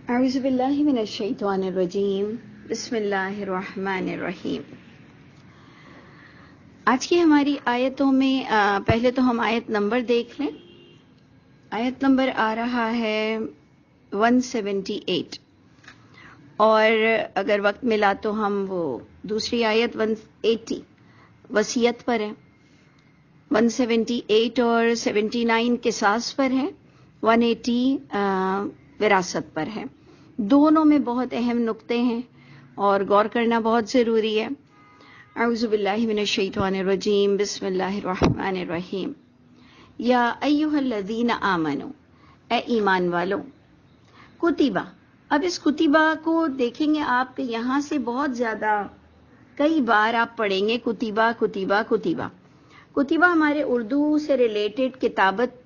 اعوذ باللہ من الشیطان الرجیم بسم اللہ الرحمن الرحیم۔ آج کی ہماری آیتوں میں پہلے تو ہم آیت نمبر دیکھ لیں۔ آیت نمبر آ رہا ہے 178، اور اگر وقت ملا تو ہم وہ دوسری آیت 180 وصیت پر ہے، 178 اور 79 قصاص پر ہے، 180 وراثت پر ہے۔ دونوں میں بہت اہم نقطے ہیں اور غور کرنا بہت ضروری ہے۔ اعوذ باللہ من الشیطان الرجیم بسم اللہ الرحمن الرحیم۔ یا ایھا الذین آمنوا، اے ایمان والو، کتبہ۔ اب اس کتبہ کو دیکھیں گے آپ کہ یہاں سے بہت زیادہ کئی بار آپ پڑھیں گے کتبہ کتبہ کتبہ۔ کتبہ ہمارے اردو سے ریلیٹڈ کتابت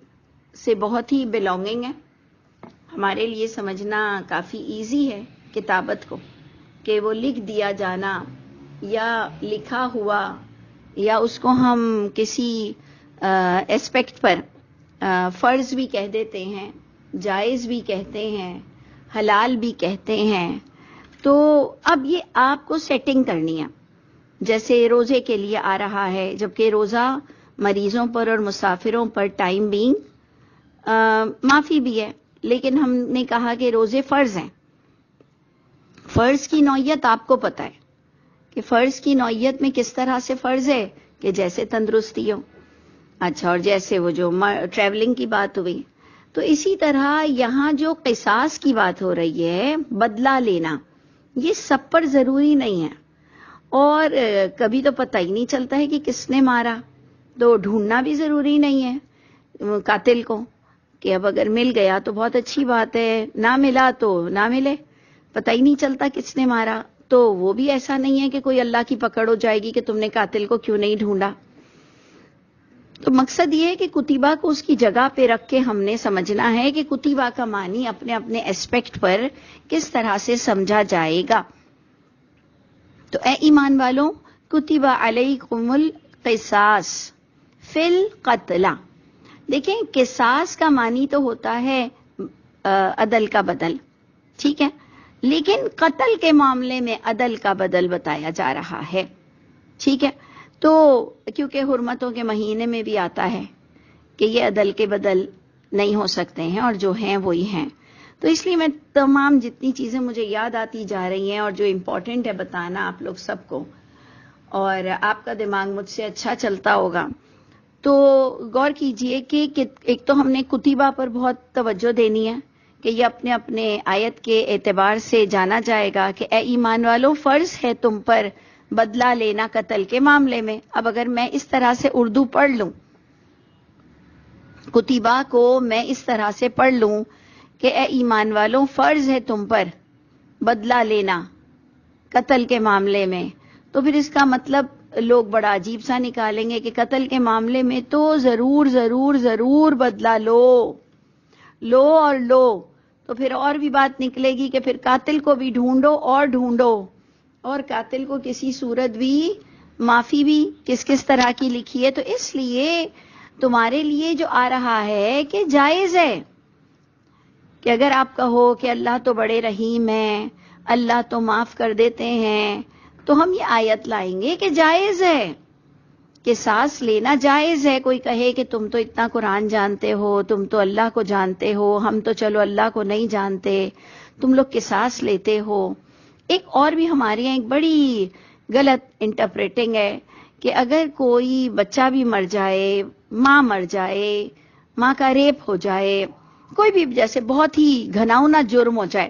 سے بہت ہی بلونگنگ ہے، ہمارے لیے سمجھنا کافی ایزی ہے کتابت کو، کہ وہ لکھ دیا جانا یا لکھا ہوا، یا اس کو ہم کسی اسپیکٹ پر فرض بھی کہہ دیتے ہیں، جائز بھی کہتے ہیں، حلال بھی کہتے ہیں۔ تو اب یہ آپ کو سیٹنگ کرنی ہے، جیسے روزے کے لیے آ رہا ہے، جبکہ روزہ مریضوں پر اور مسافروں پر ٹائم بینگ معافی بھی ہے، لیکن ہم نے کہا کہ روزے فرض ہیں۔ فرض کی نوعیت آپ کو پتہ ہے کہ فرض کی نوعیت میں کس طرح سے فرض ہے، کہ جیسے تندرستی ہو، اچھا، اور جیسے وہ جو ٹریولنگ کی بات ہوئی، تو اسی طرح یہاں جو قصاص کی بات ہو رہی ہے، بدلہ لینا، یہ سب پر ضروری نہیں ہے، اور کبھی تو پتہ ہی نہیں چلتا ہے کہ کس نے مارا، تو ڈھونڈنا بھی ضروری نہیں ہے قاتل کو، کہ اب اگر مل گیا تو بہت اچھی بات ہے، نہ ملا تو نہ ملے، پتہ ہی نہیں چلتا کس نے مارا، تو وہ بھی ایسا نہیں ہے کہ کوئی اللہ کی پکڑ ہو جائے گی کہ تم نے قاتل کو کیوں نہیں ڈھونڈا۔ تو مقصد یہ ہے کہ کتبہ کو اس کی جگہ پہ رکھ کے ہم نے سمجھنا ہے کہ کتبہ کا معنی اپنے اپنے اسپیکٹ پر کس طرح سے سمجھا جائے گا۔ تو اے ایمان والوں، کتبہ علیکم القصاص فی القتلى۔ دیکھیں، قصاص کا معنی تو ہوتا ہے عدل کا بدل، ٹھیک ہے، لیکن قتل کے معاملے میں عدل کا بدل بتایا جا رہا ہے، ٹھیک ہے۔ تو کیونکہ حرمتوں کے مہینے میں بھی آتا ہے کہ یہ عدل کے بدل نہیں ہو سکتے ہیں، اور جو ہیں وہی ہیں، تو اس لیے میں تمام جتنی چیزیں مجھے یاد آتی جا رہی ہیں اور جو امپورٹنٹ ہے بتانا آپ لوگ سب کو، اور آپ کا دماغ مجھ سے اچھا چلتا ہوگا، تو غور کیجئے کہ ایک تو ہم نے کتبہ پر بہت توجہ دینی ہے کہ یہ اپنے اپنے آیت کے اعتبار سے جانا جائے گا کہ اے ایمان والو، فرض ہے تم پر بدلہ لینا قتل کے معاملے میں۔ اب اگر میں اس طرح سے اردو پڑھ لوں، کتبہ کو میں اس طرح سے پڑھ لوں کہ اے ایمان والو، فرض ہے تم پر بدلہ لینا قتل کے معاملے میں، تو پھر اس کا مطلب لوگ بڑا عجیب سا نکالیں گے کہ قتل کے معاملے میں تو ضرور ضرور ضرور بدلہ لو اور لو، تو پھر اور بھی بات نکلے گی کہ پھر قاتل کو بھی ڈھونڈو، اور قاتل کو کسی صورت بھی معافی بھی کس طرح کی لکھی ہے۔ تو اس لیے تمہارے لیے جو آ رہا ہے کہ جائز ہے کہ اگر آپ کہو کہ اللہ تو بڑے رحیم ہیں، اللہ تو معاف کر دیتے ہیں، تو ہم یہ آیت لائیں گے کہ جائز ہے، قصاص لینا جائز ہے۔ کوئی کہے کہ تم تو اتنا قرآن جانتے ہو، تم تو اللہ کو جانتے ہو، ہم تو چلو اللہ کو نہیں جانتے، تم لوگ قصاص لیتے ہو۔ ایک اور بھی ہمارے یہاں ایک بڑی غلط انٹرپریٹنگ ہے کہ اگر کوئی بچہ بھی مر جائے، ماں مر جائے، ماں کا ریپ ہو جائے، کوئی بھی جیسے بہت ہی گھناؤنا جرم ہو جائے،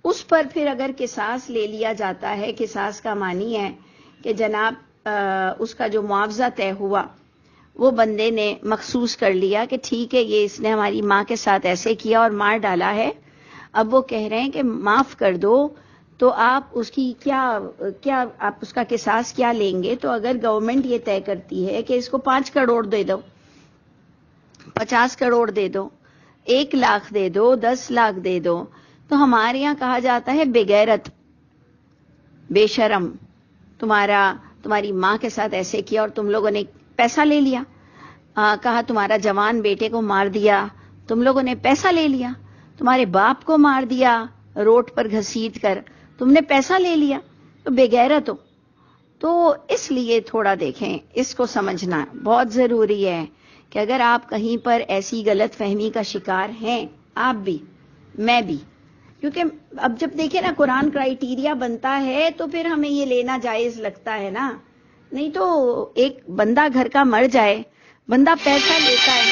اس پر پھر اگر قصاص لے لیا جاتا ہے، قصاص کا معنی ہے کہ جناب اس کا جو معاوضہ طے ہوا وہ بندے نے مخصوص کر لیا کہ ٹھیک ہے، یہ اس نے ہماری ماں کے ساتھ ایسے کیا اور مار ڈالا ہے، اب وہ کہہ رہے ہیں کہ معاف کر دو، تو آپ اس کی کیا آپ اس کا قصاص کیا لیں گے؟ تو اگر گورنمنٹ یہ طے کرتی ہے کہ اس کو 5 کروڑ دے دو، 50 کروڑ دے دو، 1 لاکھ دے دو، 10 لاکھ دے دو، تو ہمارے یہاں کہا جاتا ہے بے غیرت، بے شرم، تمہاری ماں کے ساتھ ایسے کیا اور تم لوگوں نے پیسہ لے لیا۔ کہا تمہارا جوان بیٹے کو مار دیا، تم لوگوں نے پیسہ لے لیا، تمہارے باپ کو مار دیا، روڈ پر گھسیٹ کر تم نے پیسہ لے لیا تو بے غیرت ہو. تو اس لیے تھوڑا دیکھیں، اس کو سمجھنا بہت ضروری ہے کہ اگر آپ کہیں پر ایسی غلط فہمی کا شکار ہیں، آپ بھی میں بھی، کیونکہ اب جب دیکھیں نا قرآن کرائیٹیریا بنتا ہے تو پھر ہمیں یہ لینا جائز لگتا ہے نا. نہیں تو ایک بندہ گھر کا مر جائے، بندہ پیسہ لیتا ہے،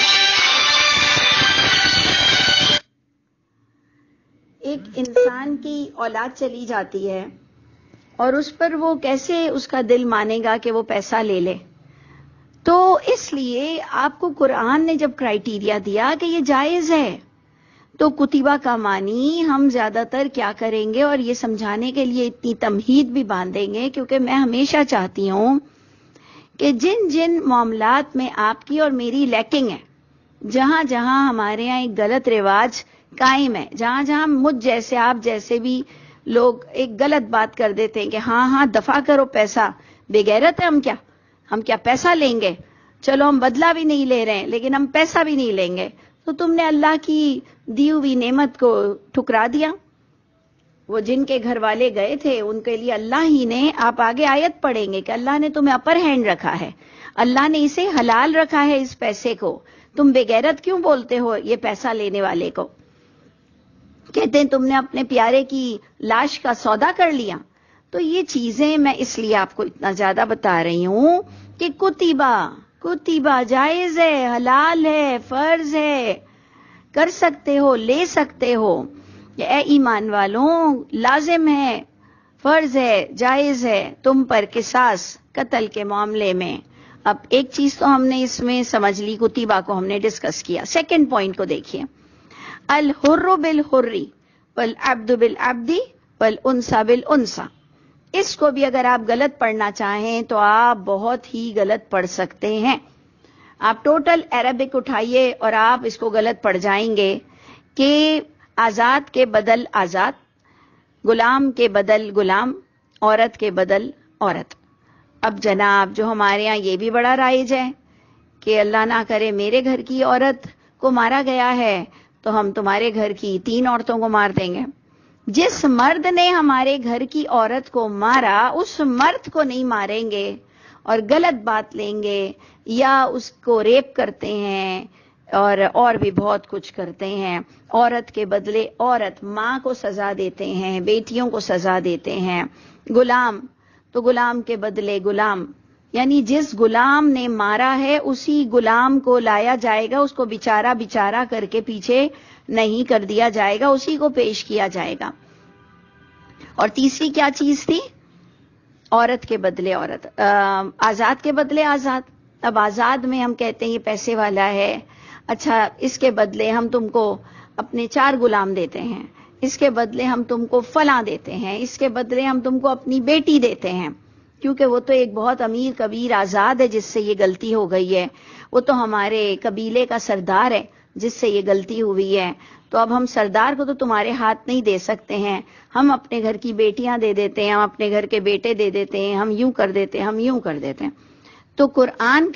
ایک انسان کی اولاد چلی جاتی ہے اور اس پر وہ کیسے اس کا دل مانے گا کہ وہ پیسہ لے لے. تو اس لیے آپ کو قرآن نے جب کرائیٹیریا دیا کہ یہ جائز ہے، تو کتبہ کا معنی ہم زیادہ تر کیا کریں گے، اور یہ سمجھانے کے لیے اتنی تمہید بھی باندھیں گے، کیونکہ میں ہمیشہ چاہتی ہوں کہ جن جن معاملات میں آپ کی اور میری لیکنگ ہے، جہاں جہاں ہمارے ہاں ایک غلط رواج قائم ہے، جہاں جہاں مجھ جیسے آپ جیسے بھی لوگ ایک غلط بات کر دیتے ہیں کہ ہاں دفع کرو پیسہ، بے غیرت ہے ہم کیا پیسہ لیں گے، چلو ہم بدلہ بھی نہیں لے رہے ہیں لیکن ہم پیسہ بھی نہیں لیں گے. تو تم نے اللہ کی دی ہوئی نعمت کو ٹھکرا دیا. وہ جن کے گھر والے گئے تھے ان کے لیے اللہ ہی نے، آپ آگے آیت پڑھیں گے کہ اللہ نے تمہیں اپر ہینڈ رکھا ہے، اللہ نے اسے حلال رکھا ہے اس پیسے کو. تم بے غیرت کیوں بولتے ہو یہ پیسہ لینے والے کو؟ کہتے ہیں تم نے اپنے پیارے کی لاش کا سودا کر لیا. تو یہ چیزیں میں اس لیے آپ کو اتنا زیادہ بتا رہی ہوں کہ کتبہ جائز ہے، حلال ہے، فرض ہے، کر سکتے ہو، لے سکتے ہو. اے ایمان والوں، لازم ہے، فرض ہے، جائز ہے تم پر قصاص قتل کے معاملے میں. اب ایک چیز تو ہم نے اس میں سمجھ لی، کتبہ کو ہم نے ڈسکس کیا. سیکنڈ پوائنٹ کو دیکھیے، الحر بالحر والعبد بالعبد والانثى بالانثى. اس کو بھی اگر آپ غلط پڑھنا چاہیں تو آپ بہت ہی غلط پڑھ سکتے ہیں. آپ ٹوٹل عربک اٹھائیے اور آپ اس کو غلط پڑھ جائیں گے کہ آزاد کے بدل آزاد، غلام کے بدل غلام، عورت کے بدل عورت. اب جناب جو ہمارے ہاں یہ بھی بڑا رائج ہے کہ اللہ نہ کرے میرے گھر کی عورت کو مارا گیا ہے تو ہم تمہارے گھر کی 3 عورتوں کو مار دیں گے. جس مرد نے ہمارے گھر کی عورت کو مارا اس مرد کو نہیں ماریں گے اور غلط بات لیں گے، یا اس کو ریپ کرتے ہیں اور بھی بہت کچھ کرتے ہیں. عورت کے بدلے عورت، ماں کو سزا دیتے ہیں، بیٹیوں کو سزا دیتے ہیں. غلام تو غلام کے بدلے غلام، یعنی جس غلام نے مارا ہے اسی غلام کو لایا جائے گا، اس کو بیچارہ کر کے پیچھے نہیں کر دیا جائے گا، اسی کو پیش کیا جائے گا. اور تیسری کیا چیز تھی؟ عورت کے بدلے عورت، آزاد کے بدلے آزاد. اب آزاد میں ہم کہتے ہیں یہ پیسے والا ہے، اچھا اس کے بدلے ہم تم کو اپنے 4 غلام دیتے ہیں، اس کے بدلے ہم تم کو فلاں دیتے ہیں، اس کے بدلے ہم تم کو اپنی بیٹی دیتے ہیں، کیونکہ وہ تو ایک بہت امیر کبیر آزاد ہے جس سے یہ غلطی ہو گئی ہے، وہ تو ہمارے قبیلے کا سردار ہے جس سے یہ غلطی ہوئی ہے. تو اب ہم سردار کو تو تمہارے ہاتھ نہیں دے سکتے ہیں، ہم اپنے گھر کی بیٹیاں دے دیتے ہیں، ہم اپنے گھر کے بیٹے دے دیتے ہیں، ہم یوں کر دیتے ہیں، ہم یوں کر دیتے ہیں. تو قرآن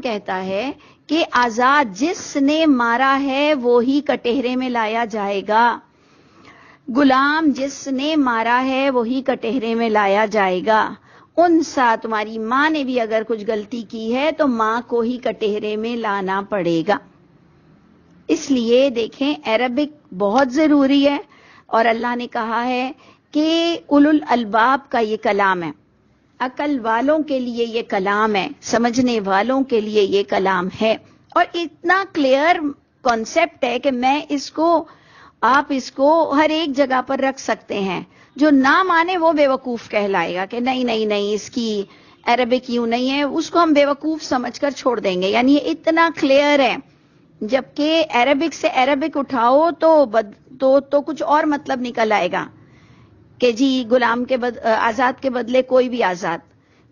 کہتا ہے کہ آزاد جس نے مارا ہے وہی کٹہرے میں لایا جائے گا، غلام جس نے مارا ہے وہی کٹہرے میں لایا جائے گا. انسا تمہاری ماں نے بھی اگر کچھ غلطی کی ہے تو ماں کو ہی کٹہرے میں لانا پڑے گا. اس لیے دیکھیں عربک بہت ضروری ہے، اور اللہ نے کہا ہے کہ اولو الالباب کا یہ کلام ہے، عقل والوں کے لیے یہ کلام ہے، سمجھنے والوں کے لیے یہ کلام ہے. اور اتنا کلیئر کانسیپٹ ہے کہ میں آپ اس کو ہر ایک جگہ پر رکھ سکتے ہیں. جو نہ مانے وہ بے وقوف کہلائے گا کہ نہیں اس کی عربک یوں نہیں ہے، اس کو ہم بے وقوف سمجھ کر چھوڑ دیں گے. یعنی یہ اتنا کلیئر ہے، جبکہ عربک سے عربک اٹھاؤ تو کچھ اور مطلب نکل آئے گا کہ جی آزاد کے بدلے کوئی بھی آزاد،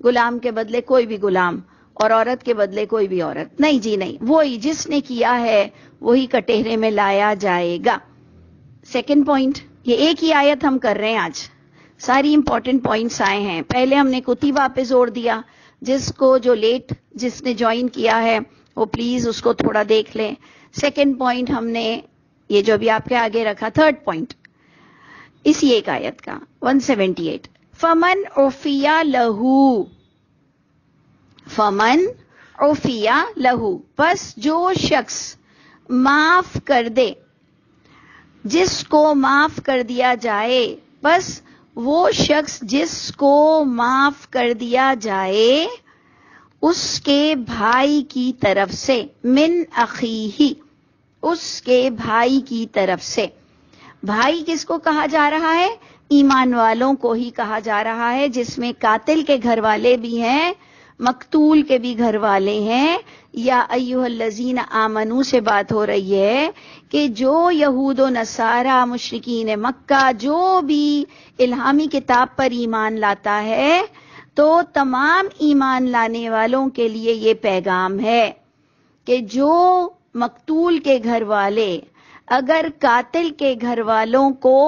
غلام کے بدلے کوئی بھی غلام، اور عورت کے بدلے کوئی بھی عورت. نہیں جی نہیں، وہی جس نے کیا ہے وہی کٹہرے میں لایا جائے گا. سیکنڈ پوائنٹ، یہ ایک ہی آیت ہم کر رہے ہیں آج، ساری امپورٹنٹ پوائنٹس آئے ہیں. پہلے ہم نے کتبہ پہ زور دیا، جس نے جوائن کیا ہے وہ پلیز اس کو تھوڑا دیکھ لیں. سیکنڈ پوائنٹ ہم نے یہ جو ابھی آپ کے آگے رکھا تھرڈ پوائنٹ اسی ایک آیت کا 178 فمن عفیا لہو، فمن عفیا لہو، پس جو شخص معاف کر دے، جس کو معاف کر دیا جائے، بس وہ شخص جس کو معاف کر دیا جائے اس کے بھائی کی طرف سے، من اخیہ، اس کے بھائی کی طرف سے۔ بھائی کس کو کہا جا رہا ہے؟ ایمان والوں کو ہی کہا جا رہا ہے، جس میں قاتل کے گھر والے بھی ہیں، مقتول کے بھی گھر والے ہیں۔ یا ایھا الذین آمنو سے بات ہو رہی ہے کہ جو یہود و نصارہ مشرکین مکہ جو بھی الہامی کتاب پر ایمان لاتا ہے تو تمام ایمان لانے والوں کے لیے یہ پیغام ہے کہ جو مقتول کے گھر والے اگر قاتل کے گھر والوں کو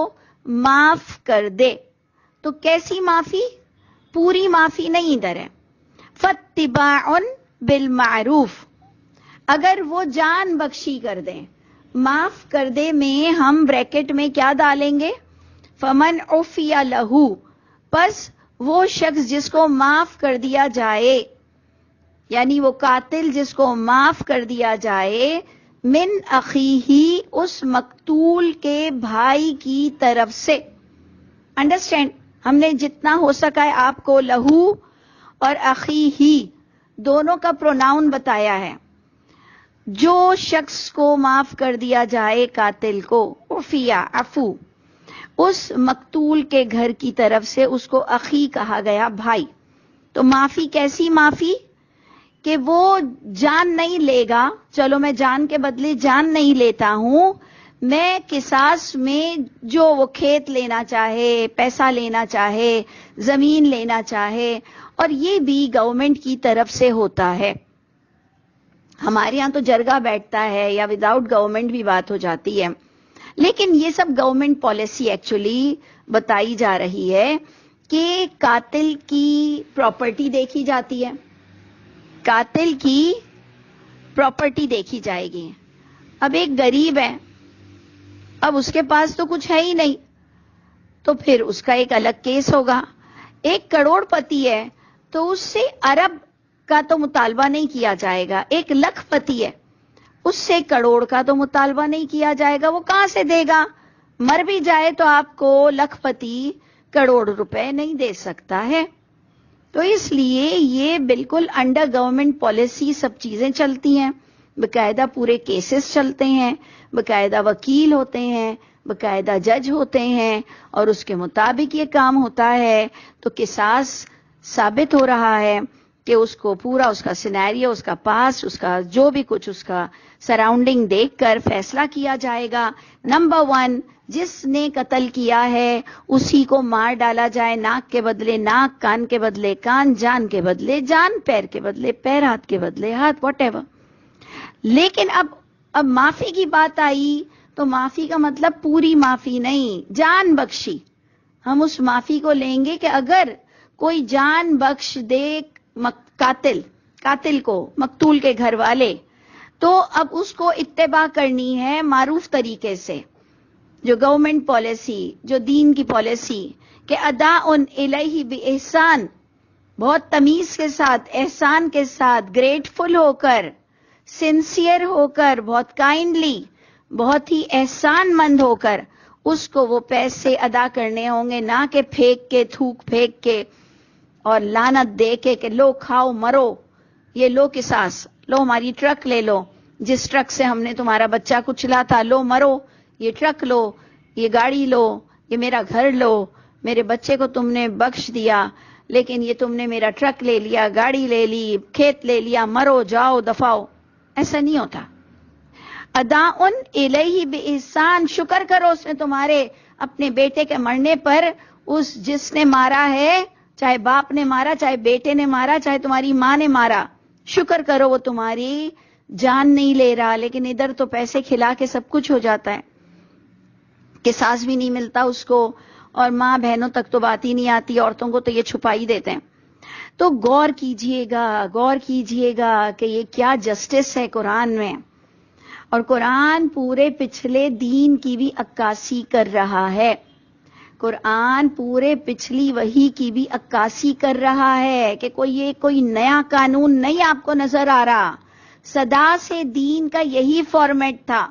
معاف کر دے، تو کیسی معافی؟ پوری معافی نہیں ادھر ہے، فاتباع بالمعروف، اگر وہ جان بخشی کر دیں، معاف کر دے میں ہم بریکٹ میں کیا ڈالیں گے؟ فمن عفی لہو، پس وہ شخص جس کو معاف کر دیا جائے، یعنی وہ قاتل جس کو معاف کر دیا جائے، من اخیہ، اس مقتول کے بھائی کی طرف سے۔ انڈرسٹینڈ؟ ہم نے جتنا ہو سکا ہے آپ کو لہو اور اخیہ دونوں کا پروناؤن بتایا ہے۔ جو شخص کو معاف کر دیا جائے قاتل کو، عفیا، عفو، اس مقتول کے گھر کی طرف سے اس کو اخی کہا گیا، بھائی۔ تو معافی کیسی معافی؟ کہ وہ جان نہیں لے گا، چلو میں جان کے بدلے جان نہیں لیتا ہوں، میں قصاص میں جو وہ کھیت لینا چاہے، پیسہ لینا چاہے، زمین لینا چاہے، اور یہ بھی گورنمنٹ کی طرف سے ہوتا ہے۔ ہمارے ہاں تو جرگہ بیٹھتا ہے یا وداؤٹ گورنمنٹ بھی بات ہو جاتی ہے، لیکن یہ سب گورنمنٹ پالیسی ایکچولی بتائی جا رہی ہے کہ قاتل کی پراپرٹی دیکھی جاتی ہے، قاتل کی پراپرٹی دیکھی جائے گی۔ اب ایک غریب ہے، اب اس کے پاس تو کچھ ہے ہی نہیں، تو پھر اس کا ایک الگ کیس ہوگا۔ ایک کروڑ پتی ہے تو اس سے ارب کا تو مطالبہ نہیں کیا جائے گا، ایک لکھ پتی ہے اس سے کروڑ کا تو مطالبہ نہیں کیا جائے گا، وہ کہاں سے دے گا؟ مر بھی جائے تو آپ کو لکھ پتی کروڑ روپے نہیں دے سکتا ہے۔ تو اس لیے یہ بالکل انڈر گورنمنٹ پالیسی سب چیزیں چلتی ہیں، باقاعدہ پورے کیسز چلتے ہیں، باقاعدہ وکیل ہوتے ہیں، باقاعدہ جج ہوتے ہیں، اور اس کے مطابق یہ کام ہوتا ہے۔ تو قصاص ثابت ہو رہا ہے کہ اس کو پورا اس کا سینیریو، اس کا پاس، اس کا جو بھی کچھ اس کا سراؤنڈنگ دیکھ کر فیصلہ کیا جائے گا۔ نمبر 1، جس نے قتل کیا ہے اسی کو مار ڈالا جائے، ناک کے بدلے ناک، کان کے بدلے کان، جان کے بدلے جان، پیر کے بدلے پیر، ہاتھ کے بدلے ہاتھ، واٹ ایور۔ لیکن اب معافی کی بات آئی تو معافی کا مطلب پوری معافی نہیں، جان بخشی۔ ہم اس معافی کو لیں گے کہ اگر کوئی جان بخش دے قاتل کو، مقتول کے گھر والے، تو اب اس کو اتباع کرنی ہے معروف طریقے سے، جو گورنمنٹ پالیسی، جو دین کی پالیسی، کہ اداء الیہ باحسان، بہت تمیز کے ساتھ، احسان کے ساتھ، گریٹفل ہو کر، سنسیئر ہو کر، بہت کائنڈلی، بہت ہی احسان مند ہو کر اس کو وہ پیسے ادا کرنے ہوں گے، نہ کہ پھینک کے، تھوک پھینک کے اور لعنت دے کے کہ لو کھاؤ مرو، یہ لو قصاص، لو ہماری ٹرک لے لو، جس ٹرک سے ہم نے تمہارا بچہ کچلا تھا، لو مرو، یہ ٹرک لو، یہ گاڑی لو، یہ میرا گھر لو، میرے بچے کو تم نے بخش دیا لیکن یہ تم نے میرا ٹرک لے لیا، گاڑی لے لی، کھیت لے لیا، مرو جاؤ دفاؤ۔ ایسا نہیں ہوتا۔ اداء الیہ باحسان، شکر کرو اس نے تمہارے اپنے بیٹے کے مرنے پر، اس جس نے مارا ہے، چاہے باپ نے مارا، چاہے بیٹے نے مارا، چاہے تمہاری ماں نے مارا، شکر کرو وہ تمہاری جان نہیں لے رہا۔ لیکن ادھر تو پیسے کھلا کے سب کچھ ہو جاتا ہے، قصاص بھی نہیں ملتا اس کو، اور ماں بہنوں تک تو بات ہی نہیں آتی، عورتوں کو تو یہ چھپا ہی دیتے ہیں۔ تو غور کیجئے گا کہ یہ کیا جسٹس ہے قرآن میں، اور قرآن پورے پچھلے دین کی بھی عکاسی کر رہا ہے. قرآن پورے پچھلی وحی کی بھی عکاسی کر رہا ہے کہ کوئی نیا قانون نہیں آپ کو نظر آ رہا. صدا سے دین کا یہی فارمیٹ تھا،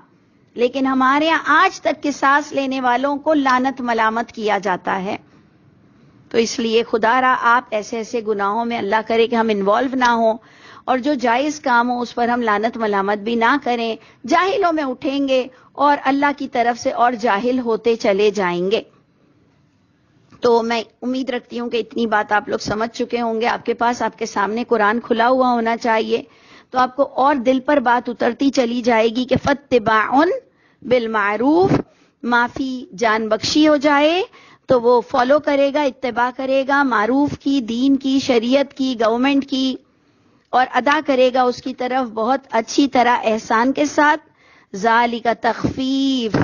لیکن ہمارے یہاں آج تک قصاص لینے والوں کو لعنت ملامت کیا جاتا ہے. تو اس لیے خدا را آپ ایسے گناہوں میں اللہ کرے کہ ہم انوالو نہ ہوں، اور جو جائز کام ہو اس پر ہم لعنت ملامت بھی نہ کریں. جاہلوں میں اٹھیں گے اور اللہ کی طرف سے اور جاہل ہوتے چلے جائیں گے. تو میں امید رکھتی ہوں کہ اتنی بات آپ لوگ سمجھ چکے ہوں گے. آپ کے پاس آپ کے سامنے قرآن کھلا ہوا ہونا چاہیے، تو آپ کو اور دل پر بات اترتی چلی جائے گی کہ فاتباع بالمعروف، معافی جان بخشی ہو جائے تو وہ فالو کرے گا، اتباع کرے گا معروف کی، دین کی، شریعت کی، گورنمنٹ کی، اور ادا کرے گا اس کی طرف بہت اچھی طرح احسان کے ساتھ. ذالک تخفیف،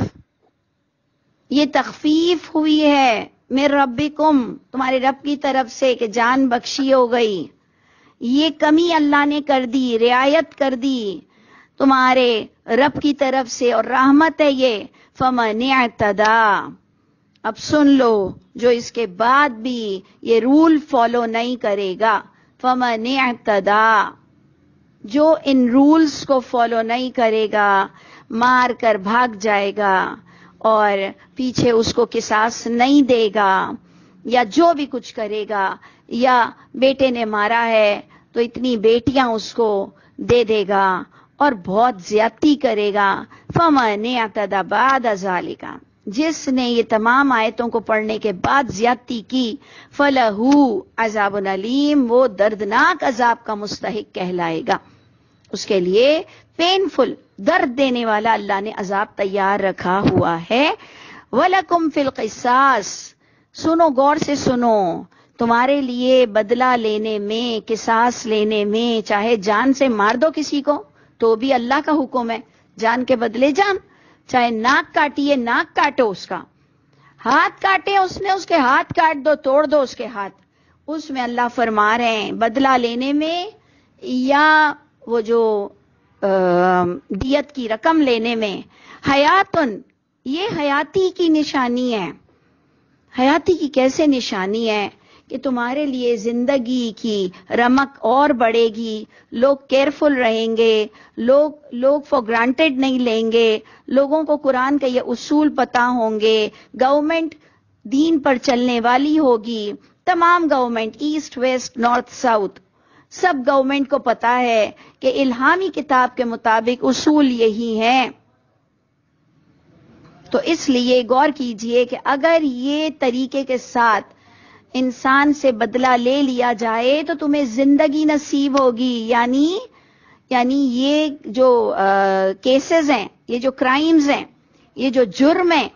یہ تخفیف ہوئی ہے من ربکم، تمہارے رب کی طرف سے کہ جان بخشی ہو گئی. یہ کمی اللہ نے کر دی، رعایت کر دی تمہارے رب کی طرف سے، اور رحمت ہے یہ. فمن اعتدی، اب سن لو جو اس کے بعد بھی یہ رول فالو نہیں کرے گا. فمن اعتدی، جو ان رولز کو فالو نہیں کرے گا، مار کر بھاگ جائے گا اور پیچھے اس کو قصاص نہیں دے گا، یا جو بھی کچھ کرے گا، یا بیٹے نے مارا ہے تو اتنی بیٹیاں اس کو دے دے گا اور بہت زیادتی کرے گا. فمن اعتدی بعد ذالک، جس نے یہ تمام آیتوں کو پڑھنے کے بعد زیادتی کی، فلہو عذاب علیم، وہ دردناک عذاب کا مستحق کہلائے گا. اس کے لیے پینفل، درد دینے والا اللہ نے عذاب تیار رکھا ہوا ہے. وَلَكُمْ فِي الْقِصَاصِ، سنو غور سے سنو، تمہارے لیے بدلہ لینے میں، قصاص لینے میں، چاہے جان سے مار دو کسی کو تو بھی اللہ کا حکم ہے، جان کے بدلے جان. چاہے ناک کاٹیے، ناک کاٹو اس کا، ہاتھ کاٹے اس نے، اس کے ہاتھ کاٹ دو، توڑ دو اس کے ہاتھ. اس میں اللہ فرما رہے ہیں بدلہ لینے میں یا وہ جو دیت کی رقم لینے میں. حیاتن، یہ حیاتی کی نشانی ہے. حیاتی کی کیسے نشانی ہے؟ کہ تمہارے لیے زندگی کی رمق اور بڑھے گی، لوگ کیئرفل رہیں گے، لوگ فار گرانٹیڈ نہیں لیں گے، لوگوں کو قرآن کا یہ اصول پتہ ہوں گے، گورنمنٹ دین پر چلنے والی ہوگی. تمام government, east west north south, سب گورنمنٹ کو پتا ہے کہ الہامی کتاب کے مطابق اصول یہی ہیں. تو اس لیے غور کیجئے کہ اگر یہ طریقے کے ساتھ انسان سے بدلہ لے لیا جائے تو تمہیں زندگی نصیب ہوگی. یعنی یہ جو کیسز ہیں، یہ جو کرائمز ہیں، یہ جو جرم ہیں،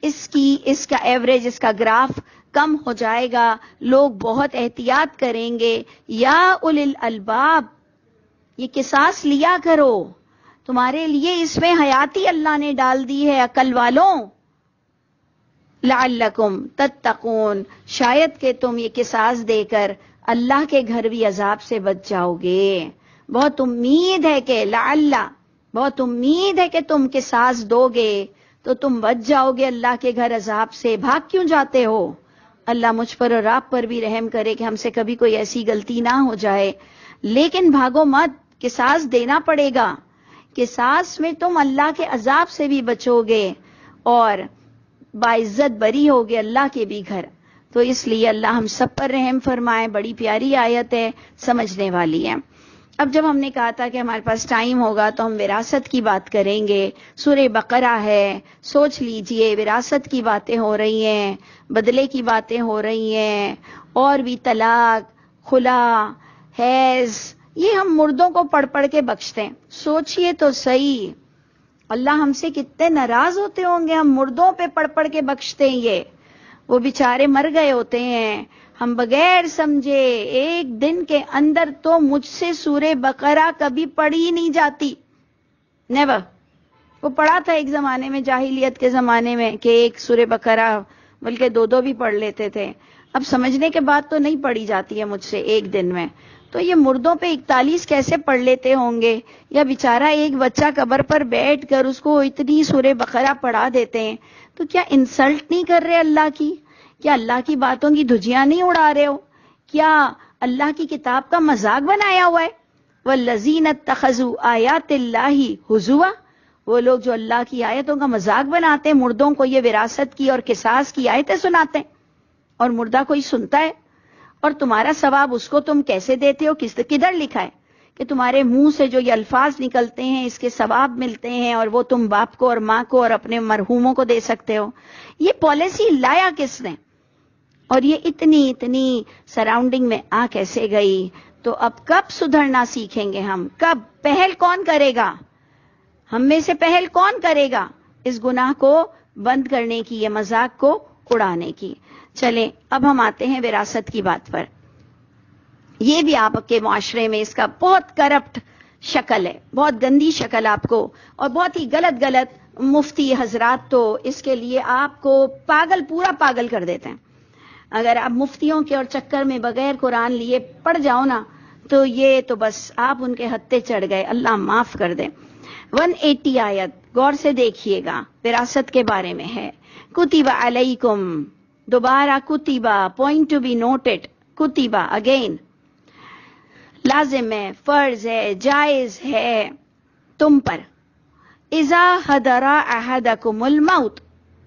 اس کا ایوریج، اس کا گراف کم ہو جائے گا. لوگ بہت احتیاط کریں گے. یا اولی الالباب، یہ قصاص لیا کرو، تمہارے لیے اس میں حیاتی اللہ نے ڈال دی ہے، عقل والوں. لعلکم تتقون، شاید کہ تم یہ قصاص دے کر اللہ کے گھر بھی عذاب سے بچ جاؤ گے. بہت امید ہے کہ بہت امید ہے کہ تم قصاص دو گے تو تم بچ جاؤ گے اللہ کے گھر عذاب سے. بھاگ کیوں جاتے ہو؟ اللہ مجھ پر اور آپ پر بھی رحم کرے کہ ہم سے کبھی کوئی ایسی غلطی نہ ہو جائے. لیکن بھاگو مت، قصاص دینا پڑے گا. قصاص میں تم اللہ کے عذاب سے بھی بچو گے اور باعزت بری ہوگے اللہ کے بھی گھر. تو اس لیے اللہ ہم سب پر رحم فرمائے. بڑی پیاری آیت ہے، سمجھنے والی ہے. اب جب ہم نے کہا تھا کہ ہمارے پاس ٹائم ہوگا تو ہم وراثت کی بات کریں گے. سورہ بقرہ ہے، سوچ لیجئے، وراثت کی باتیں ہو رہی ہیں، بدلے کی باتیں ہو رہی ہیں، اور بھی طلاق، خلا، حیض، یہ ہم مردوں کو پڑھ کے بخشتے ہیں. سوچئے تو صحیح، اللہ ہم سے کتنے ناراض ہوتے ہوں گے، ہم مردوں پہ پڑھ کے بخشتے ہیں. یہ وہ بیچارے مر گئے ہوتے ہیں، ہم بغیر سمجھے ایک دن کے اندر تو مجھ سے سورہ بقرہ کبھی پڑھی نہیں جاتی، نیور. وہ پڑھا تھا ایک زمانے میں، جاہلیت کے زمانے میں، کہ ایک سورہ بقرہ بلکہ دو بھی پڑھ لیتے تھے. اب سمجھنے کے بعد تو نہیں پڑھی جاتی ہے مجھ سے ایک دن میں. تو یہ مردوں پہ 41 کیسے پڑھ لیتے ہوں گے؟ یا بیچارہ ایک بچہ قبر پر بیٹھ کر اس کو اتنی سورہ بقرہ پڑھا دیتے ہیں، تو کیا انسلٹ نہیں کر رہے اللہ کی؟ کیا اللہ کی باتوں کی دھجیاں نہیں اڑا رہے ہو؟ کیا اللہ کی کتاب کا مذاق بنایا ہوا ہے؟ والذین اتخذوا آیات اللہ ہزوا، وہ لوگ جو اللہ کی آیتوں کا مذاق بناتے ہیں، مردوں کو یہ وراثت کی اور قصاص کی آیتیں سناتے ہیں، اور مردہ کوئی سنتا ہے؟ اور تمہارا ثواب اس کو تم کیسے دیتے ہو؟ کدھر لکھا ہے کہ تمہارے منہ سے جو یہ الفاظ نکلتے ہیں اس کے ثواب ملتے ہیں، اور وہ تم باپ کو اور ماں کو اور اپنے مرحوموں کو دے سکتے ہو؟ یہ پالیسی لایا کس نے؟ اور یہ اتنی سراؤنڈنگ میں آ کیسے گئی؟ تو اب کب سدھرنا سیکھیں گے ہم؟ کب پہل کون کرے گا؟ ہم میں سے پہل کون کرے گا اس گناہ کو بند کرنے کی، یہ مذاق کو اڑانے کی؟ چلیں اب ہم آتے ہیں وراثت کی بات پر۔ یہ بھی آپ کے معاشرے میں اس کا بہت کرپٹ شکل ہے، بہت گندی شکل آپ کو، اور بہت ہی غلط مفتی حضرات تو اس کے لیے آپ کو پورا پاگل کر دیتے ہیں۔ اگر آپ مفتیوں کے اور چکر میں بغیر قرآن لیے پڑ جاؤ نا، تو یہ تو بس آپ ان کے ہتھے چڑھ گئے، اللہ معاف کر دے۔ 180 آیت غور سے دیکھیے گا، وراثت کے بارے میں ہے۔ کتب علیکم، دوبارہ کتبہ، پوائنٹ ٹو بی نوٹڈ، کتبہ اگین، لازم ہے، فرض ہے، جائز ہے تم پر۔ اذا حضر احدکم الموت،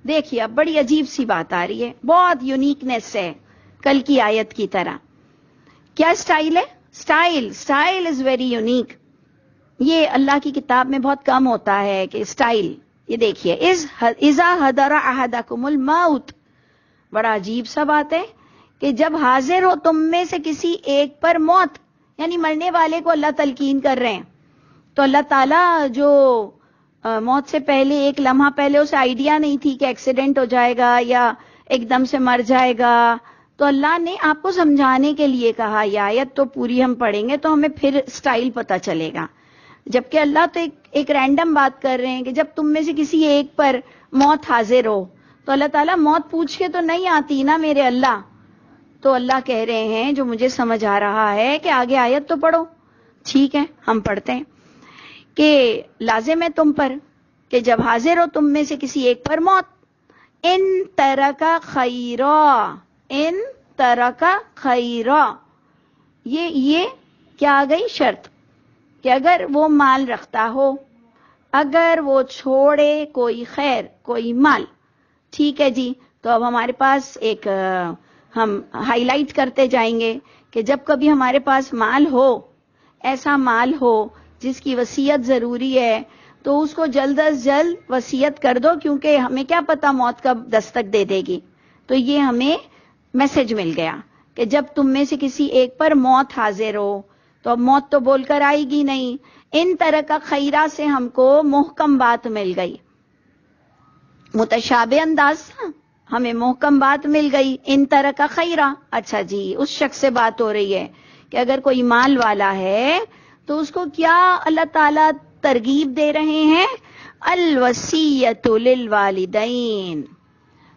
دیکھیے اب بڑی عجیب سی بات آ رہی ہے، بہت یونیکنیس ہے کل کی آیت کی طرح۔ کیا سٹائل ہے؟ Style is very unique. یہ اللہ کی کتاب میں بہت کم ہوتا ہے کہ سٹائل، یہ دیکھیے، اذا حضر احدکم الموت، بڑا عجیب سا بات ہے کہ جب حاضر ہو تم میں سے کسی ایک پر موت، یعنی مرنے والے کو اللہ تلقین کر رہے ہیں، تو اللہ تعالیٰ جو موت سے پہلے ایک لمحہ پہلے اسے آئیڈیا نہیں تھی کہ ایکسیڈنٹ ہو جائے گا یا ایک دم سے مر جائے گا، تو اللہ نے آپ کو سمجھانے کے لیے کہا۔ یہ آیت تو پوری ہم پڑھیں گے تو ہمیں پھر سٹائل پتہ چلے گا، جبکہ اللہ تو ایک رینڈم بات کر رہے ہیں کہ جب تم میں سے کسی ایک پر موت حاضر ہو، تو اللہ تعالیٰ موت پوچھ کے تو نہیں آتی نا میرے اللہ۔ تو اللہ کہہ رہے ہیں، جو مجھے سمجھ آ رہا ہے کہ آگے آیت تو پڑھو۔ ٹھیک ہے، ہم پڑھتے ہیں کہ لازم ہے تم پر کہ جب حاضر ہو تم میں سے کسی ایک پر موت، ان ترکا خیرا، ان ترکا خیرا، یہ کیا آ گئی شرط کہ اگر وہ مال رکھتا ہو، اگر وہ چھوڑے کوئی خیر، کوئی مال۔ ٹھیک ہے جی، تو اب ہمارے پاس ایک ہم ہائی لائٹ کرتے جائیں گے کہ جب کبھی ہمارے پاس مال ہو، ایسا مال ہو جس کی وصیت ضروری ہے، تو اس کو جلد از جلد وصیت کر دو، کیونکہ ہمیں کیا پتا موت کب دستک دے دے گی۔ تو یہ ہمیں میسج مل گیا کہ جب تم میں سے کسی ایک پر موت حاضر ہو، تو اب موت تو بول کر آئے گی نہیں، ان طرح کا خیرہ سے ہم کو محکم بات مل گئی، متشابہ انداز ہمیں محکم بات مل گئی، ان طرح کا خیرہ۔ اچھا جی، اس شخص سے بات ہو رہی ہے کہ اگر کوئی مال والا ہے تو اس کو کیا اللہ تعالیٰ ترغیب دے رہے ہیں؟ الوصیۃ للوالدین،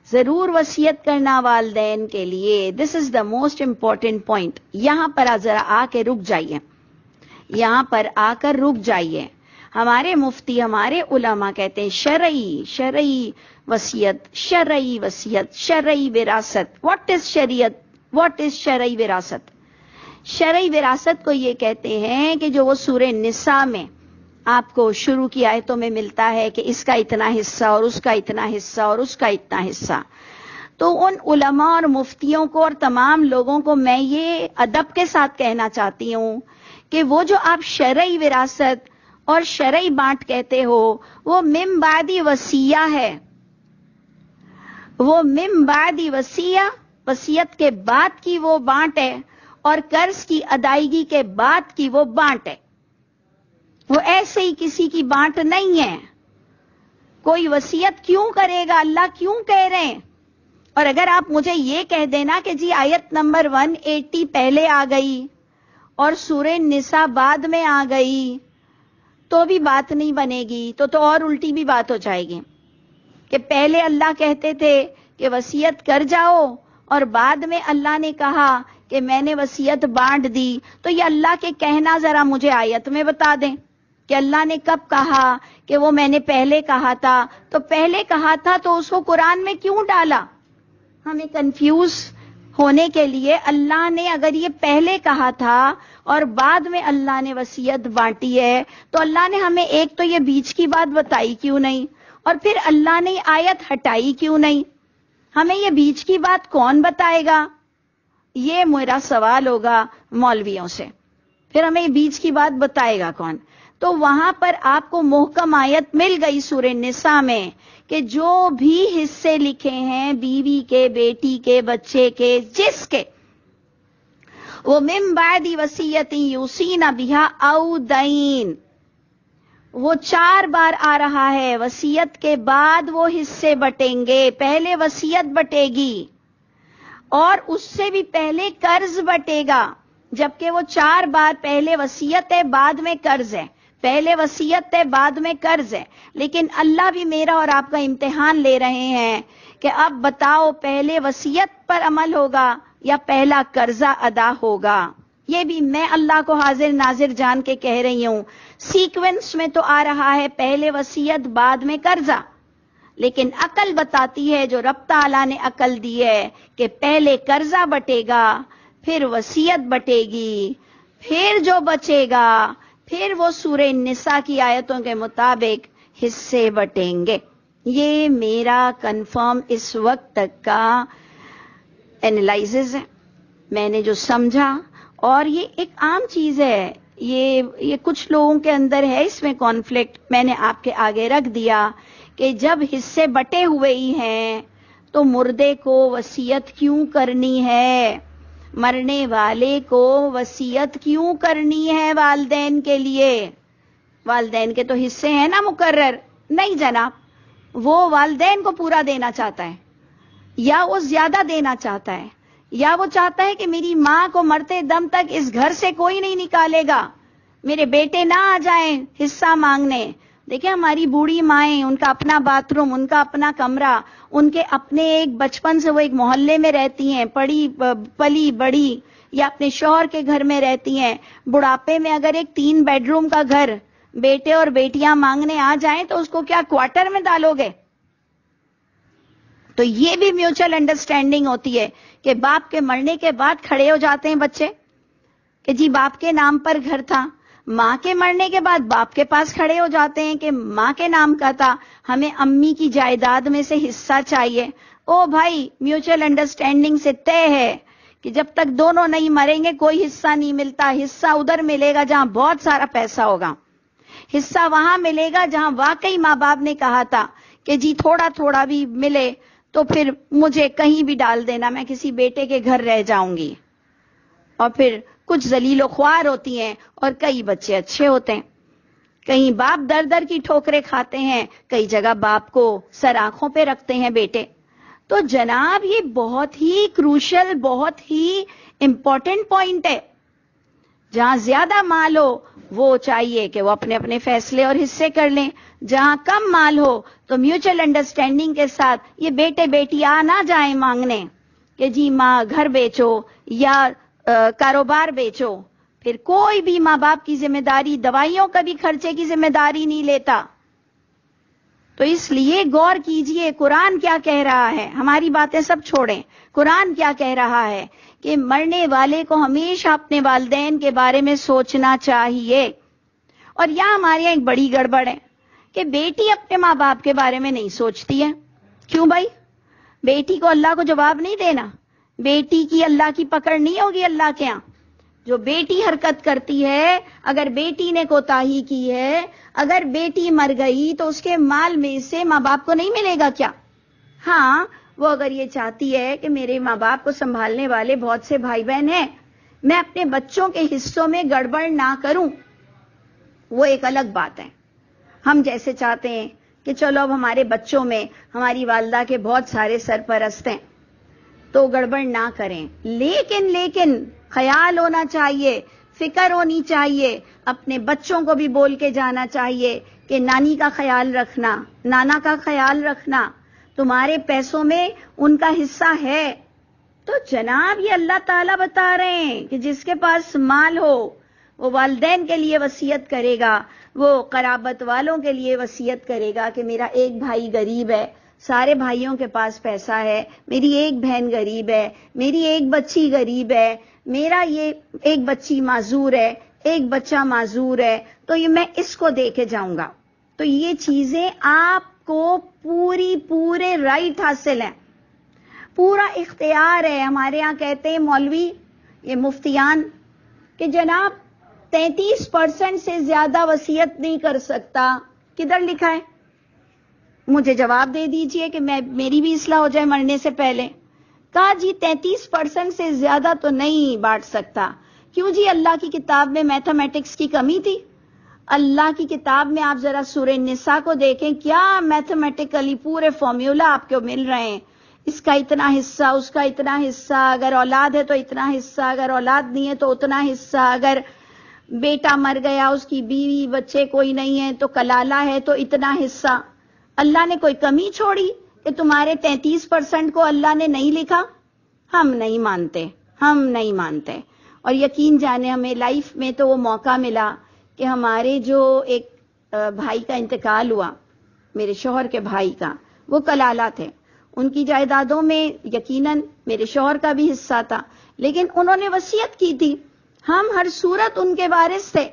ضرور وصیت کرنا والدین کے لیے۔ دس از دا موسٹ امپورٹنٹ پوائنٹ۔ یہاں پر ذرا آ کے رک جائیے، یہاں پر آ کر رک جائیے۔ ہمارے مفتی، ہمارے علماء کہتے ہیں شرعی وصیت، شرعی وصیت، شرعی وراثت۔ واٹ از شریعت؟ واٹ از شرعی وراثت؟ شرعی وراثت کو یہ کہتے ہیں کہ جو وہ سورہ نساء میں آپ کو شروع کی آیتوں میں ملتا ہے کہ اس کا اتنا حصہ اور اس کا اتنا حصہ اور اس کا اتنا حصہ۔ تو ان علماء اور مفتیوں کو اور تمام لوگوں کو میں یہ ادب کے ساتھ کہنا چاہتی ہوں کہ وہ جو آپ شرعی وراثت اور شرعی بانٹ کہتے ہو، وہ من بعد وصیہ ہے، وہ من بعد وصیہ، وصیت کے بعد کی وہ بانٹ ہے، اور قرض کی ادائیگی کے بعد کی وہ بانٹ ہے۔ وہ ایسے ہی کسی کی بانٹ نہیں ہے۔ کوئی وصیت کیوں کرے گا؟ اللہ کیوں کہہ رہے ہیں؟ اور اگر آپ مجھے یہ کہہ دینا کہ جی آیت نمبر 180 پہلے آ گئی اور سورہ نساء بعد میں آ گئی تو بھی بات نہیں بنے گی، تو اور الٹی بھی بات ہو جائے گی کہ پہلے اللہ کہتے تھے کہ وصیت کر جاؤ، اور بعد میں اللہ نے کہا کہ میں نے وصیت بانٹ دی، تو یہ اللہ کے کہنا ذرا مجھے آیت میں بتا دیں کہ اللہ نے کب کہا کہ وہ میں نے پہلے کہا تھا، تو پہلے کہا تھا تو اس کو قرآن میں کیوں ڈالا؟ ہمیں کنفیوز ہونے کے لیے اللہ نے اگر یہ پہلے کہا تھا اور بعد میں اللہ نے وصیت بانٹی ہے، تو اللہ نے ہمیں ایک تو یہ بیچ کی بات بتائی کیوں نہیں، اور پھر اللہ نے آیت ہٹائی کیوں نہیں؟ ہمیں یہ بیچ کی بات کون بتائے گا؟ یہ میرا سوال ہوگا مولویوں سے، پھر ہمیں یہ بیچ کی بات بتائے گا کون؟ تو وہاں پر آپ کو محکم آیت مل گئی سورہ نساء میں کہ جو بھی حصے لکھے ہیں بیوی کے، بیٹی کے، بچے کے، جس کے، وہ من بعد وصیت یوصین بہا او دین، وہ 4 بار آ رہا ہے، وصیت کے بعد وہ حصے بٹیں گے، پہلے وصیت بٹے گی اور اس سے بھی پہلے قرض بٹے گا، جبکہ وہ 4 بار پہلے وصیت ہے بعد میں قرض ہے، پہلے وصیت ہے بعد میں قرض ہے، لیکن اللہ بھی میرا اور آپ کا امتحان لے رہے ہیں کہ اب بتاؤ پہلے وصیت پر عمل ہوگا یا پہلا قرضہ ادا ہوگا؟ یہ بھی میں اللہ کو حاضر ناظر جان کے کہہ رہی ہوں، سیکوینس میں تو آ رہا ہے پہلے وصیت بعد میں قرضہ، لیکن عقل بتاتی ہے، جو رب تعالیٰ نے عقل دی ہے، کہ پہلے قرضہ بٹے گا، پھر وصیت بٹے گی، پھر جو بچے گا پھر وہ سورہ نساء کی آیتوں کے مطابق حصے بٹیں گے۔ یہ میرا کنفرم اس وقت تک کا اینالائزز ہے، میں نے جو سمجھا، اور یہ ایک عام چیز ہے، یہ کچھ لوگوں کے اندر ہے اس میں کانفلکٹ، میں نے آپ کے آگے رکھ دیا کہ جب حصے بٹے ہوئے ہی ہیں تو مردے کو وصیت کیوں کرنی ہے؟ مرنے والے کو وصیت کیوں کرنی ہے والدین کے لیے؟ والدین کے تو حصے ہیں نا مقرر، نہیں جناب، وہ والدین کو پورا دینا چاہتا ہے، یا وہ زیادہ دینا چاہتا ہے، یا وہ چاہتا ہے کہ میری ماں کو مرتے دم تک اس گھر سے کوئی نہیں نکالے گا، میرے بیٹے نہ آ جائیں حصہ مانگنے۔ دیکھیں ہماری بوڑھی مائیں، ان کا اپنا باتھ روم، ان کا اپنا کمرہ، ان کے اپنے ایک بچپن سے وہ ایک محلے میں رہتی ہیں، پلی بڑی، یا اپنے شوہر کے گھر میں رہتی ہیں، بڑھاپے میں اگر ایک 3 بیڈ روم کا گھر بیٹے اور بیٹیاں مانگنے آ جائیں تو اس کو کیا کوارٹر میں ڈالو گے؟ تو یہ بھی میوچل انڈرسٹینڈنگ ہوتی ہے کہ باپ کے مرنے کے بعد کھڑے ہو جاتے ہیں بچے کہ جی باپ کے نام پر گھر تھا، ماں کے مرنے کے بعد باپ کے پاس کھڑے ہو جاتے ہیں کہ ماں کے نام کا تھا، ہمیں امی کی جائیداد میں سے حصہ چاہیے۔ او بھائی، میوچل انڈرسٹینڈنگ سے طے ہے کہ جب تک دونوں نہیں مریں گے کوئی حصہ نہیں ملتا، حصہ ادھر ملے گا جہاں بہت سارا پیسہ ہوگا، حصہ وہاں ملے گا جہاں واقعی ماں باپ نے کہا تھا کہ جی تھوڑا تھوڑا بھی ملے تو پھر مجھے کہیں بھی ڈال دینا، میں کسی بیٹے کے گھر رہ جاؤں گی۔ اور پھر کچھ ذلیل و خوار ہوتی ہیں اور کئی بچے اچھے ہوتے ہیں، کہیں باپ در در کی ٹھوکریں کھاتے ہیں، کئی جگہ باپ کو سر آنکھوں پہ رکھتے ہیں بیٹے۔ تو جناب یہ بہت ہی کروشل، بہت ہی امپورٹنٹ پوائنٹ ہے۔ جہاں زیادہ مال ہو وہ چاہیے کہ وہ اپنے اپنے فیصلے اور حصے کر لیں، جہاں کم مال ہو تو میوچل انڈرسٹینڈنگ کے ساتھ یہ بیٹے بیٹی آ نہ جائیں مانگنے کہ جی ماں گھر بیچو یا کاروبار بیچو، پھر کوئی بھی ماں باپ کی ذمہ داری، دوائیوں کا بھی خرچے کی ذمہ داری نہیں لیتا۔ تو اس لیے غور کیجئے قرآن کیا کہہ رہا ہے، ہماری باتیں سب چھوڑیں، قرآن کیا کہہ رہا ہے کہ مرنے والے کو ہمیشہ اپنے والدین کے بارے میں سوچنا چاہیے۔ اور یہاں ہمارے یہاں ایک بڑی گڑبڑ ہے کہ بیٹی اپنے ماں باپ کے بارے میں نہیں سوچتی ہے۔ کیوں بھائی؟ بیٹی کو اللہ کو جواب نہیں دینا؟ بیٹی کی اللہ کی پکڑ نہیں ہوگی اللہ کے ہاں؟ جو بیٹی حرکت کرتی ہے، اگر بیٹی نے کوتاہی کی ہے، اگر بیٹی مر گئی تو اس کے مال میں سے ماں باپ کو نہیں ملے گا کیا؟ ہاں، وہ اگر یہ چاہتی ہے کہ میرے ماں باپ کو سنبھالنے والے بہت سے بھائی بہن ہیں، میں اپنے بچوں کے حصوں میں گڑبڑ نہ کروں، وہ ایک الگ بات ہے۔ ہم جیسے چاہتے ہیں کہ چلو اب ہمارے بچوں میں ہماری والدہ کے بہت سارے سرپرست ہیں تو گڑبڑ نہ کریں، لیکن خیال ہونا چاہیے، فکر ہونی چاہیے، اپنے بچوں کو بھی بول کے جانا چاہیے کہ نانی کا خیال رکھنا، نانا کا خیال رکھنا، تمہارے پیسوں میں ان کا حصہ ہے، تو جناب یہ اللہ تعالیٰ بتا رہے ہیں کہ جس کے پاس مال ہو وہ والدین کے لیے وصیت کرے گا، وہ قرابت والوں کے لیے وصیت کرے گا کہ میرا ایک بھائی غریب ہے، سارے بھائیوں کے پاس پیسہ ہے، میری ایک بہن غریب ہے، میری ایک بچی غریب ہے، میرا یہ ایک بچی معذور ہے، ایک بچہ معذور ہے، تو یہ میں اس کو دے کے جاؤں گا۔ تو یہ چیزیں آپ کو پورے رائٹ حاصل ہیں، پورا اختیار ہے۔ ہمارے ہاں کہتے ہیں مولوی، یہ مفتیان، کہ جناب 33% سے زیادہ وصیت نہیں کر سکتا۔ کدھر لکھا ہے؟ مجھے جواب دے دیجئے کہ میری بھی اصلاح ہو جائے مرنے سے پہلے۔ کہا جی 33% سے زیادہ تو نہیں بانٹ سکتا۔ کیوں جی؟ اللہ کی کتاب میں میتھمیٹکس کی کمی تھی؟ اللہ کی کتاب میں آپ ذرا سورہ نساء کو دیکھیں، کیا میتھمیٹیکلی پورے فارمولا آپ کو مل رہے ہیں، اس کا اتنا حصہ، اس کا اتنا حصہ، اگر اولاد ہے تو اتنا حصہ، اگر اولاد نہیں ہے تو اتنا حصہ، اگر بیٹا مر گیا، اس کی بیوی بچے کوئی نہیں ہے تو کلالہ ہے تو اتنا حصہ۔ اللہ نے کوئی کمی چھوڑی کہ تمہارے 33% کو اللہ نے نہیں لکھا؟ ہم نہیں مانتے، ہم نہیں مانتے۔ اور یقین جانے ہمیں لائف میں تو وہ موقع ملا کہ ہمارے جو ایک بھائی کا انتقال ہوا، میرے شوہر کے بھائی کا، وہ کلالہ تھے، ان کی جائیدادوں میں یقیناً میرے شوہر کا بھی حصہ تھا، لیکن انہوں نے وصیت کی تھی، ہم ہر صورت ان کے وارث تھے،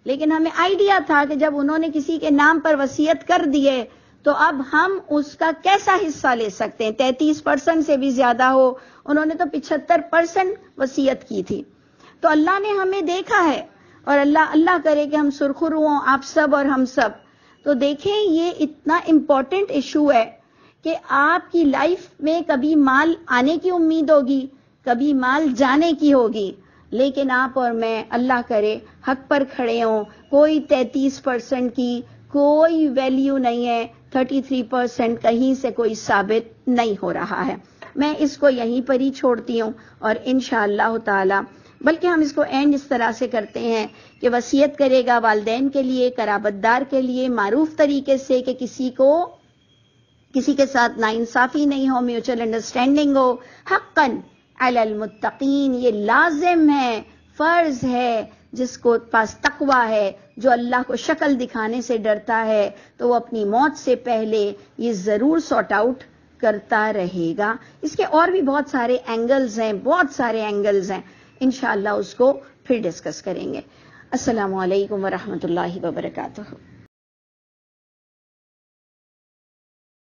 لیکن ہمیں آئیڈیا تھا کہ جب انہوں نے کسی کے نام پر وصیت کر دیے تو اب ہم اس کا کیسا حصہ لے سکتے ہیں، 33% سے بھی زیادہ ہو، انہوں نے تو 75% وصیت کی تھی۔ تو اللہ نے ہمیں دیکھا ہے، اور اللہ کرے کہ ہم سرخرو ہوں، آپ سب اور ہم سب۔ تو دیکھیں یہ اتنا امپورٹنٹ ایشو ہے کہ آپ کی لائف میں کبھی مال آنے کی امید ہوگی، کبھی مال جانے کی ہوگی، لیکن آپ اور میں اللہ کرے حق پر کھڑے ہوں، کوئی 33% کی کوئی ویلیو نہیں ہے، 33% کہیں سے کوئی ثابت نہیں ہو رہا ہے۔ میں اس کو یہیں پر ہی چھوڑتی ہوں، اور انشاءاللہ تعالی بلکہ ہم اس کو اینڈ اس طرح سے کرتے ہیں کہ وصیت کرے گا والدین کے لیے، قرابت دار کے لیے، معروف طریقے سے، کہ کسی کے ساتھ ناانصافی نہیں ہو، میوچل انڈرسٹینڈنگ ہو، حقاً علی المتقین، یہ لازم ہے، فرض ہے، جس کو پاس تقوی ہے، جو اللہ کو شکل دکھانے سے ڈرتا ہے، تو وہ اپنی موت سے پہلے یہ ضرور سارٹ آؤٹ کرتا رہے گا۔ اس کے اور بھی بہت سارے اینگلز ہیں، انشاءاللہ اس کو پھر ڈسکس کریں گے۔ السلام علیکم ورحمۃ اللہ وبرکاتہ۔